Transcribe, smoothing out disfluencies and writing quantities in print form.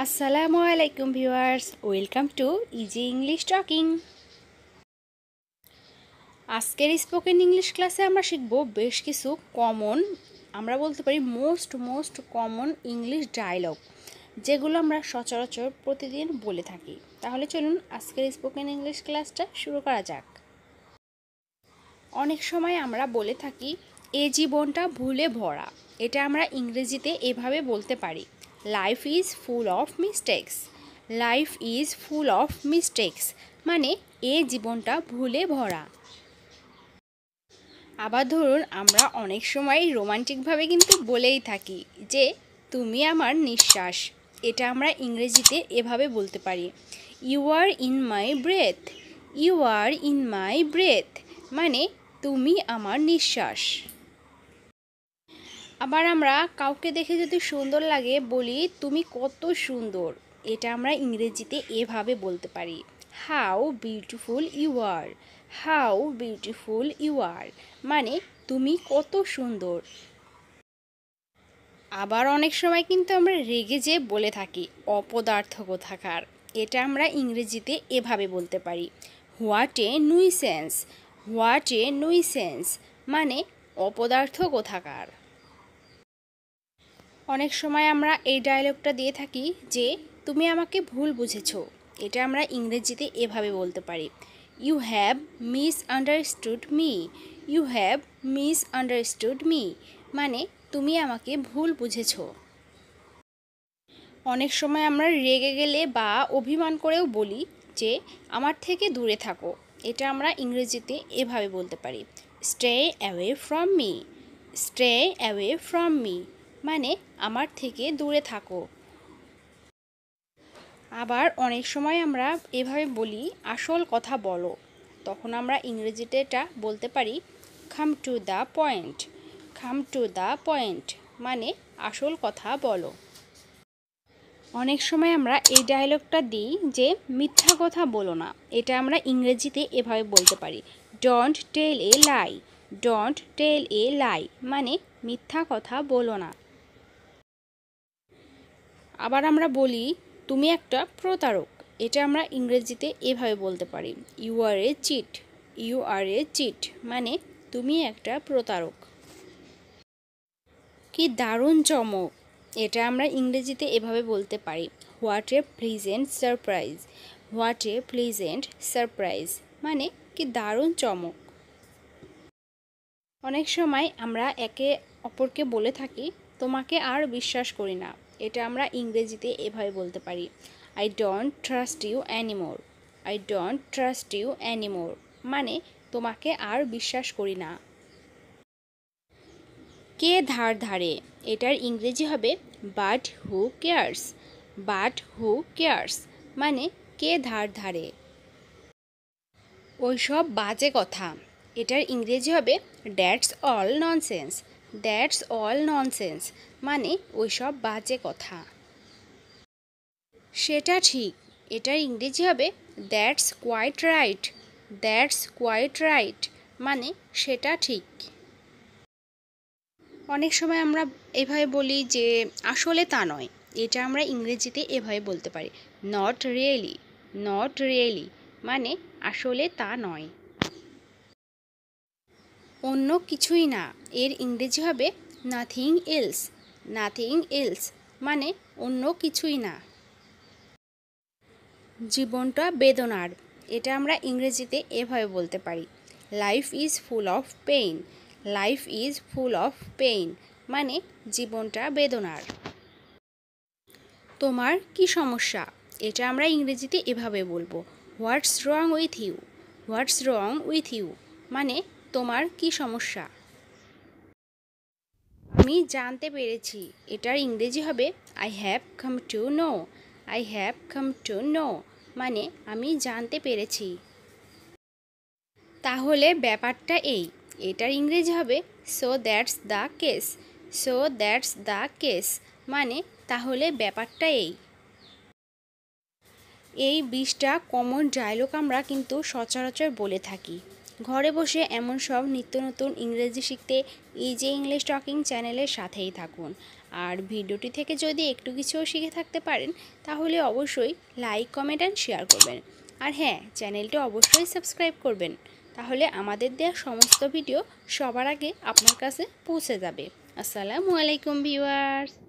আসসালামু আলাইকুম viewers, welcome to easy English talking. আজকের স্পোকেন ইংলিশ ক্লাসে আমরা শিখব বেশ কিছু কমন, আমরা বলতে পারি মোস্ট কমন ইংলিশ ডায়লগ, যেগুলো আমরা সচরাচর প্রতিদিন বলে থাকি। তাহলে চলুন আজকের স্পোকেন ইংলিশ ক্লাসটা শুরু করা যাক। অনেক সময় আমরা বলে থাকি এ জীবনটা ভুলে ভরা। এটা আমরা ইংরেজিতে এভাবে বলতে পারি, life is full of mistakes. Life is full of mistakes মানে এ জীবনটা ভুলে ভরা। আবার ধরুন, আমরা অনেক সময় রোমান্টিকভাবে কিন্তু বলেই থাকি যে তুমি আমার নিঃশ্বাস। এটা আমরা ইংরেজিতে এভাবে বলতে পারি, you are in my breath. You are in my breath মানে তুমি আমার নিঃশ্বাস। আবার আমরা কাউকে দেখে যদি সুন্দর লাগে বলি তুমি কত সুন্দর। এটা আমরা ইংরেজিতে এভাবে বলতে পারি, how beautiful you are. How beautiful you are মানে তুমি কত সুন্দর। আবার অনেক সময় কিন্তু আমরা রেগে যেয়ে বলে থাকি অপদার্থ কোথাকার। এটা আমরা ইংরেজিতে এভাবে বলতে পারি, what a nuisance. What a nuisance মানে অপদার্থ কোথাকার। অনেক সময় আমরা এই ডায়লগটা দিয়ে থাকি যে তুমি আমাকে ভুল বুঝেছো। এটা আমরা ইংরেজিতে এভাবে বলতে পারি, you have misunderstood me. You have misunderstood me মানে তুমি আমাকে ভুল বুঝেছো। অনেক সময় আমরা রেগে গেলে বা অভিমান করেও বলি যে আমার থেকে দূরে থাকো। এটা আমরা ইংরেজিতে এভাবে বলতে পারি, stay away from me. Stay away from me মানে আমার থেকে দূরে থাকো। আবার অনেক সময় আমরা এভাবে বলি আসল কথা বলো। তখন আমরা ইংরেজিতে এটা বলতে পারি, come to the point. Come to the point মানে আসল কথা বলো। অনেক সময় আমরা এই ডায়লগটা দিই যে মিথ্যা কথা বলো না। এটা আমরা ইংরেজিতে এভাবে বলতে পারি, don't tell A lie. Don't tell এ লাই মানে মিথ্যা কথা বলো না। আবার আমরা বলি তুমি একটা প্রতারক। এটা আমরা ইংরেজিতে এভাবে বলতে পারি, you are a cheat. You are a cheat মানে তুমি একটা প্রতারক। কি দারুণ চমক। এটা আমরা ইংরেজিতে এভাবে বলতে পারি, what a pleasant surprise. What a pleasant surprise মানে কি দারুণ চমক। অনেক সময় আমরা একে অপরকে বলে থাকি তোমাকে আর বিশ্বাস করি না। এটা আমরা ইংরেজিতে এভাবে বলতে পারি, I don't trust you anymore. I don't trust you anymore মানে তোমাকে আর বিশ্বাস করি না। কে ধার ধারে, এটার ইংরেজি হবে but who cares. But who cares মানে কে ধার ধারে। ওইসব বাজে কথা, এটার ইংরেজি হবে that's all nonsense. That's all nonsense মানে ওইসব বাজে কথা। সেটা ঠিক, এটার ইংরেজি হবে that's quite right. That's quite right মানে সেটা ঠিক। অনেক সময় আমরা এভাবে বলি যে আসলে তা নয়। এটা আমরা ইংরেজিতে এভাবে বলতে পারি, নট রিয়েলি। নট রিয়েলি মানে আসলে তা নয়। অন্য কিছুই না, এর ইংরেজি হবে নাথিং এলস। নাথিং এলস মানে অন্য কিছুই না। জীবনটা বেদনার, এটা আমরা ইংরেজিতে এভাবে বলতে পারি, life is full of pain. Life is full of pain মানে জীবনটা বেদনার। তোমার কি সমস্যা, এটা আমরা ইংরেজিতে এভাবে বলবো, what's wrong with you. What's wrong with you মানে তোমার কি সমস্যা। আমি জানতে পেরেছি, এটার ইংরেজি হবে I have come to know. I have come to know মানে আমি জানতে পেরেছি। তাহলে ব্যাপারটা এই, এটার ইংরেজি হবে so that's the case. So that's the case মানে তাহলে ব্যাপারটা এই। এই 20টা কমন ডায়লগ আমরা কিন্তু সচরাচর বলে থাকি। ঘরে বসে এমন সব নিত্য নতুন ইংরেজি শিখতে ইজি ইংলিশ টকিং চ্যানেলের সাথেই থাকুন। আর ভিডিওটি থেকে যদি একটু কিছুও শিখে থাকতে পারেন তাহলে অবশ্যই লাইক, কমেন্ট অ্যান্ড শেয়ার করবেন। আর হ্যাঁ, চ্যানেলটি অবশ্যই সাবস্ক্রাইব করবেন, তাহলে আমাদের দেওয়া সমস্ত ভিডিও সবার আগে আপনার কাছে পৌঁছে যাবে। আসসালামু আলাইকুম ভিউয়ার্স।